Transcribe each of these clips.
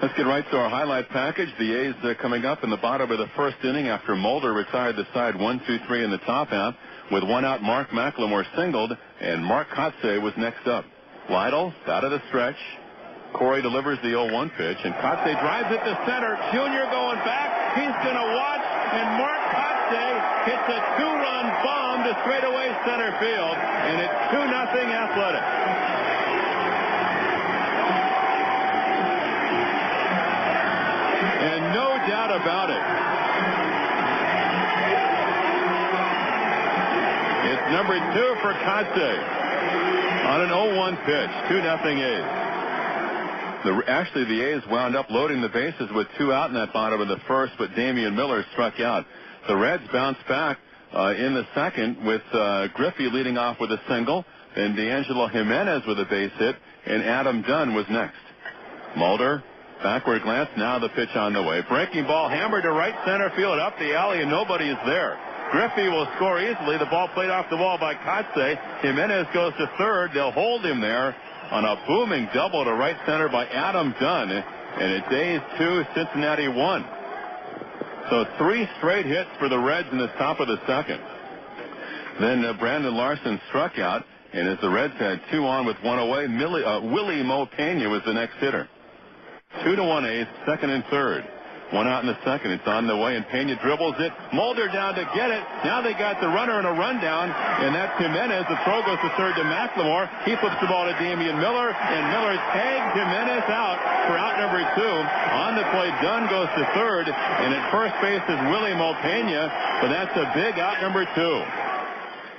Let's get right to our highlight package. The A's coming up in the bottom of the first inning after Mulder retired the side 1-2-3 in the top half. With one out, Mark McLemore singled, and Mark Kotze was next up. Lytle out of the stretch. Corey delivers the 0-1 pitch, and Kotze drives it to center. Junior going back. He's going to watch, and Mark Kotze hits a two-run bomb to straightaway center field, and it's 2-0 Athletic. And no doubt about it, it's number 2 for Kotze on an 0-1 pitch. 2-0 A's. Actually, the A's wound up loading the bases with 2 out in that bottom of the first, but Damian Miller struck out. The Reds bounced back in the second with Griffey leading off with a single, then D'Angelo Jimenez with a base hit, and Adam Dunn was next. Mulder, backward glance, now the pitch on the way. Breaking ball hammered to right center field, up the alley, and nobody is there. Griffey will score easily. The ball played off the wall by Kotze. Jimenez goes to third. They'll hold him there on a booming double to right center by Adam Dunn. And it's A's 2, Cincinnati 1. So 3 straight hits for the Reds in the top of the second. Then Brandon Larson struck out. And as the Reds had 2 on with 1 away, Willie Mo Pena was the next hitter. 2-1 A's, second and third. 1 out in the second. It's on the way, and Pena dribbles it. Mulder down to get it. Now they got the runner in a rundown, and that's Jimenez. The throw goes to third to McLemore. He flips the ball to Damian Miller, and Miller tags Jimenez out for out number 2. On the play, Dunn goes to third, and at first base is Willie Mo Pena, but that's a big out number 2.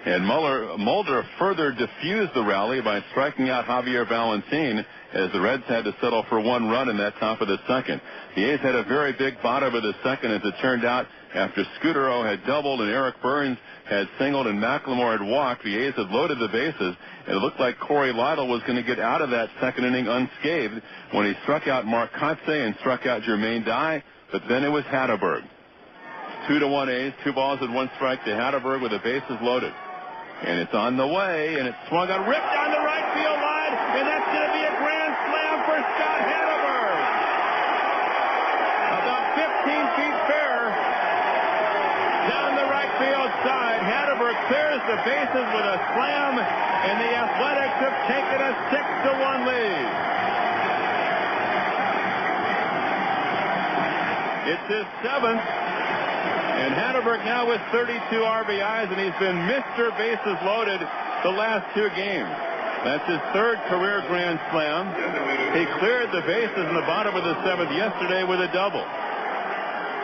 And Mulder further diffused the rally by striking out Javier Valentin as the Reds had to settle for 1 run in that top of the second. The A's had a very big bottom of the second, as it turned out, after Scudero had doubled and Eric Burns had singled and McLemore had walked. The A's had loaded the bases, and it looked like Corey Lytle was going to get out of that second inning unscathed when he struck out Mark Kotze and struck out Jermaine Dye, but then it was Hatterberg. 2-1 A's, 2 balls and 1 strike to Hatterberg with the bases loaded. And it's on the way, and it's swung on, ripped down the right field line, and that's going to be a grand slam for Scott Hatterberg. About 15 feet fair down the right field side. Hatterberg clears the bases with a slam, and the Athletics have taken a 6-1 lead. It's his 7th. And Hatterberg now with 32 RBIs, and he's been Mr. Bases Loaded the last 2 games. That's his 3rd career grand slam. He cleared the bases in the bottom of the 7th yesterday with a double.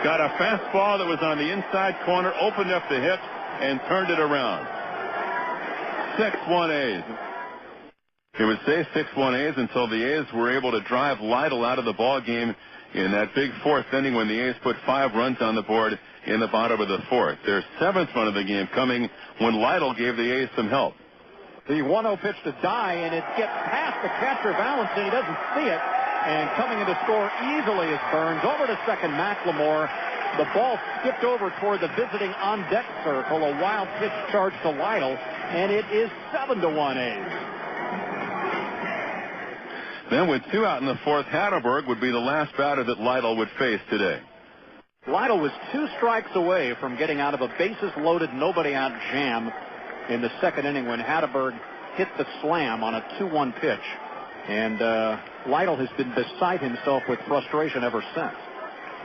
Got a fastball that was on the inside corner, opened up the hips, and turned it around. 6-1 A's. It would say 6-1 A's until the A's were able to drive Lytle out of the ball game in that big 4th inning when the A's put 5 runs on the board in the bottom of the 4th. Their 7th run of the game coming when Lytle gave the A's some help. The 1-0 pitch to Dye, and it gets past the catcher, Valentin. He doesn't see it, and coming in to score easily is Burns. Over to second, McLemore. The ball skipped over toward the visiting on-deck circle. A wild pitch charge to Lytle, and it is 7-1 A's. Then with 2 out in the 4th, Hatterberg would be the last batter that Lytle would face today. Lytle was 2 strikes away from getting out of a bases-loaded, nobody-out jam in the second inning when Hatterberg hit the slam on a 2-1 pitch. And Lytle has been beside himself with frustration ever since.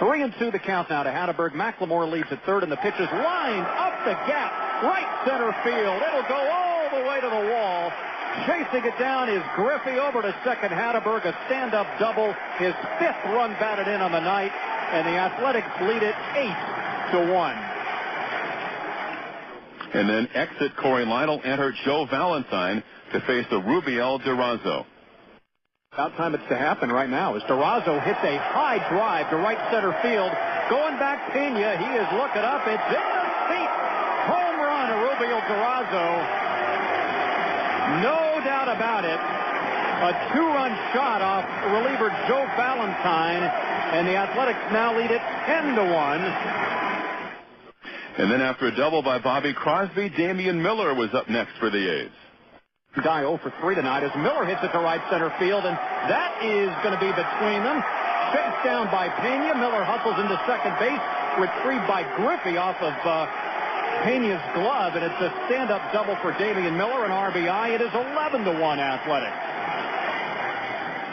3-2 the count now to Hatterberg. McLemore leads at third, and the pitch is lined up the gap, right center field. It'll go all the way to the wall. Chasing it down is Griffey. Over to second, Hatterberg, a stand-up double. His 5th run batted in on the night, and the Athletics lead it 8-1. And then exit Corey Lytle, enter Joe Valentine to face the Rubiel Durazo. About time it's to happen right now as Durazo hits a high drive to right center field. Going back, Pena. He is looking up. It's in the seat. Home run to Rubiel Durazo. No doubt about it. A 2-run shot off reliever Joe Valentine, and the Athletics now lead it 10-1. And then after a double by Bobby Crosby, Damian Miller was up next for the A's. Dye 0 for 3 tonight as Miller hits it to right center field, and that is going to be between them. chased down by Pena. Miller hustles into second base, retrieved by Griffey off of Pena's glove, and it's a stand-up double for Damian Miller, an RBI. It is 11-1 Athletic.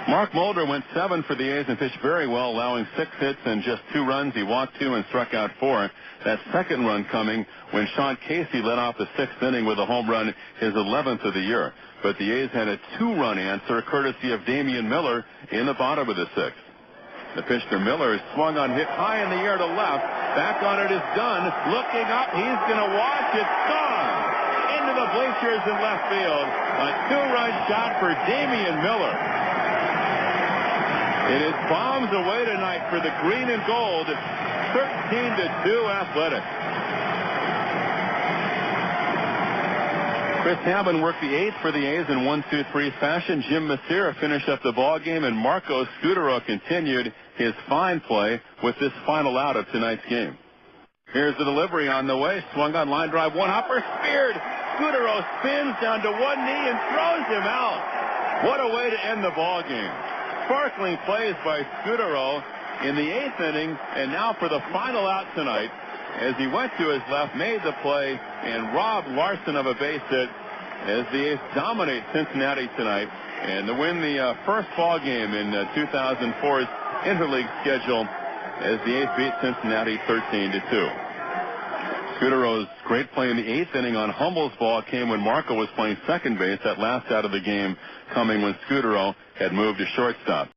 Mark Mulder went 7 for the A's and pitched very well, allowing 6 hits and just 2 runs. He walked 2 and struck out 4. That second run coming when Sean Casey led off the 6th inning with a home run, his 11th of the year. But the A's had a 2-run answer courtesy of Damian Miller in the bottom of the 6th. The pitch to Miller is swung on, hit high in the air to left. Back on it is Dunn. Looking up, he's going to watch. It's gone into the bleachers in left field. A 2-run shot for Damian Miller. It is bombs away tonight for the green and gold. 13-2 Athletic. Chris Hammond worked the 8th for the A's in 1-2-3 fashion. Jim Messera finished up the ball game, and Marco Scutaro continued his fine play with this final out of tonight's game. Here's the delivery on the way. Swung on, line drive, one hopper, speared. Scutaro spins down to one knee and throws him out. What a way to end the ball game. Sparkling plays by Scutaro in the 8th inning, and now for the final out tonight, as he went to his left, made the play, and robbed Larson of a base hit as the A's dominate Cincinnati tonight and to win the first ball game in 2004's interleague schedule as the A's beat Cincinnati 13-2. Scutaro's great play in the 8th inning on Humble's ball came when Marco was playing second base. That last out of the game coming when Scutaro had moved to shortstop.